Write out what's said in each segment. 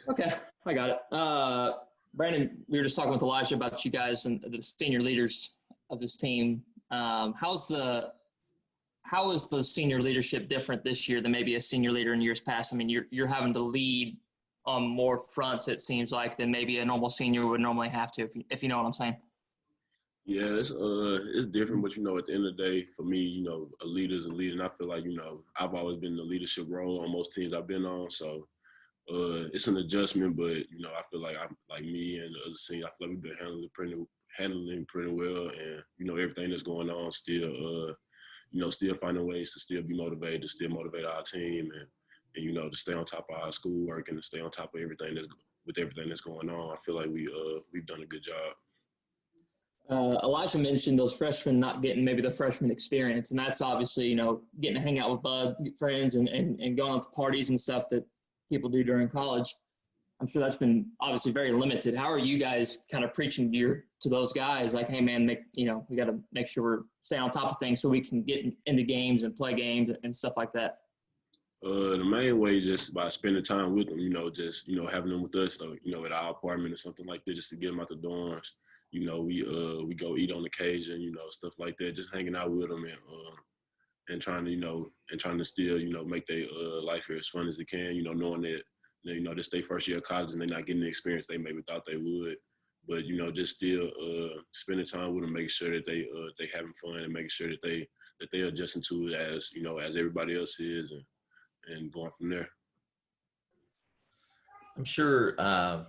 Okay, I got it. Brandon, we were just talking with Elijah about you guys and the senior leaders of this team. How is the senior leadership different this year than maybe a senior leader in years past? I mean, you're having to lead on more fronts, it seems like, than maybe a normal senior would normally have to, if you know what I'm saying. Yeah, it's different, but at the end of the day, for me, a leader is a leader, and I feel like I've always been in the leadership role on most teams I've been on, so it's an adjustment, but I feel like I'm like me and the other team. I feel like we've been handling pretty well, and everything that's going on still still finding ways to still be motivated, to still motivate our team, and to stay on top of our schoolwork and to stay on top of everything that's going on. I feel like we've done a good job. Elijah mentioned those freshmen not getting maybe the freshman experience, and that's obviously, getting to hang out with Bud friends and going out to parties and stuff that people do during college. I'm sure that's been obviously very limited. How are you guys kind of preaching to those guys like, hey man, we got to make sure we're staying on top of things so we can get into games and play games and stuff like that? The main way is just by spending time with them, just having them with us, at our apartment or something like that, just to get them out the dorms. We go eat on occasion, stuff like that, just hanging out with them and trying to still make their life here as fun as they can. Knowing that this their first year of college and they're not getting the experience they maybe thought they would, but just still spending time with them, making sure that they having fun and making sure that they adjusting to it as everybody else is and going from there. I'm sure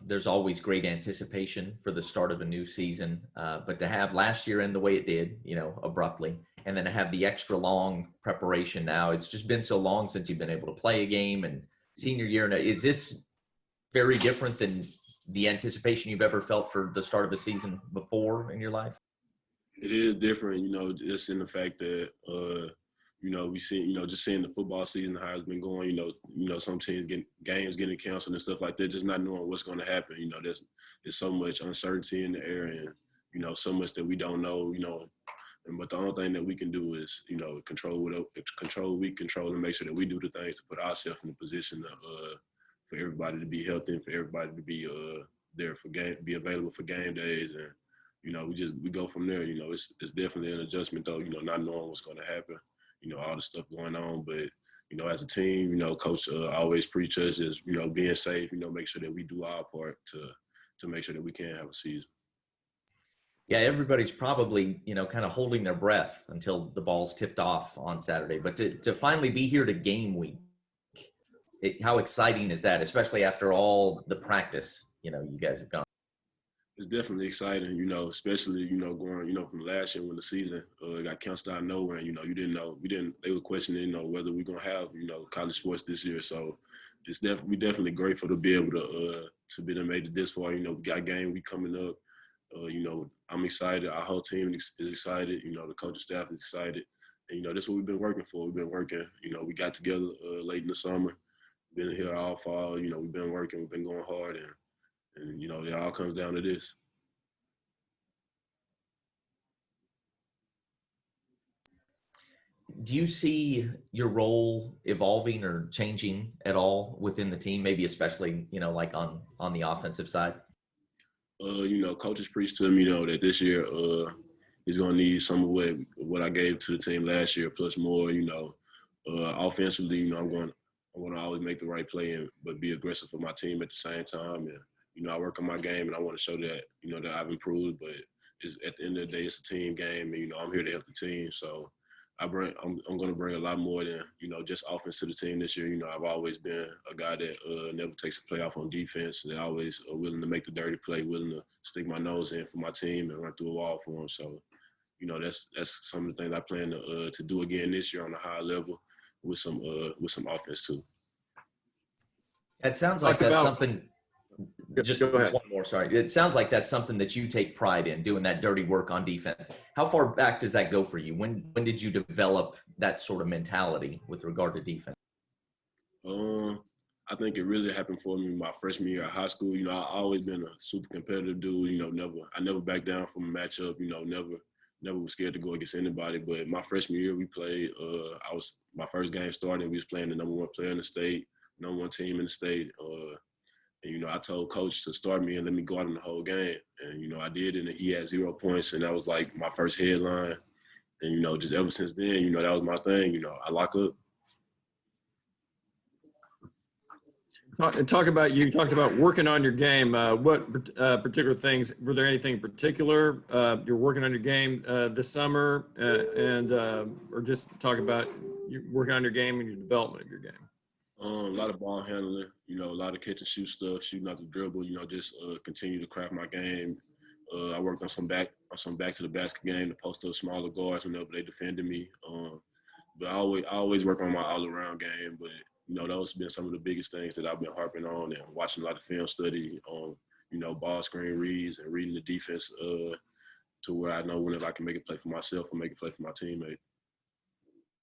there's always great anticipation for the start of a new season, but to have last year end the way it did, abruptly, and then to have the extra long preparation now, it's just been so long since you've been able to play a game. And senior year, is this very different than the anticipation you've ever felt for the start of a season before in your life? It is different, just in the fact that we see, just seeing the football season, how it's been going, some teams games getting canceled and stuff like that, just not knowing what's going to happen. There's so much uncertainty in the air and, so much that we don't know, but the only thing that we can do is, control and make sure that we do the things to put ourselves in a position for everybody to be healthy and for everybody to be there be available for game days. And, we go from there. It's definitely an adjustment though, not knowing what's going to happen. All the stuff going on. But, as a team, coach always preaches us, being safe, make sure that we do our part to make sure that we can have a season. Yeah, everybody's probably, kind of holding their breath until the ball's tipped off on Saturday. But to finally be here to game week, how exciting is that, especially after all the practice, you guys have gone? It's definitely exciting, especially, going, from last year when the season got canceled out of nowhere. And, you didn't know, they were questioning, whether we're going to have, college sports this year. So we're definitely grateful to be able to be made it this far. We got a game week coming up. I'm excited. Our whole team is excited. The coaching staff is excited. And, that's what we've been working for. We've been working, we got together late in the summer, been here all fall. We've been working, we've been going hard. And it all comes down to this. Do you see your role evolving or changing at all within the team, maybe especially, like on the offensive side? Coaches preached to me, that this year he's going to need some of what I gave to the team last year, plus more, offensively, I want to always make the right play but be aggressive for my team at the same time. And, I work on my game and I want to show that, that I've improved, but at the end of the day, it's a team game and, I'm here to help the team. So I'm going to bring a lot more than, just offense to the team this year. I've always been a guy that never takes a play off on defense. They're always willing to make the dirty play, willing to stick my nose in for my team and run through a wall for them. So, that's some of the things I plan to do again this year on a high level with some offense too. It sounds like that's something. Just one more, sorry. It sounds like that's something that you take pride in, doing that dirty work on defense. How far back does that go for you? When did you develop that sort of mentality with regard to defense? I think it really happened for me my freshman year of high school. I've always been a super competitive dude. I never backed down from a matchup. Never was scared to go against anybody. But my freshman year, we played. My first game started. We was playing the number one player in the state, number one team in the state. And I told coach to start me and let me go out in the whole game. And, I did, and he had 0 points, and that was like my first headline. And, just ever since then, that was my thing. I lock up. Talk about, you talked about working on your game. What particular things, were there anything in particular you're working on your game this summer, or just talk about you working on your game and your development of your game? A lot of ball handling, a lot of catch and shoot stuff, shooting out the dribble, just continue to craft my game. I worked on some back to the basket game to post up smaller guards whenever they defended me. But I always work on my all around game. But those have been some of the biggest things that I've been harping on, and watching a lot of film study on ball screen reads and reading the defense to where I know whenever I can make a play for myself or make a play for my teammate.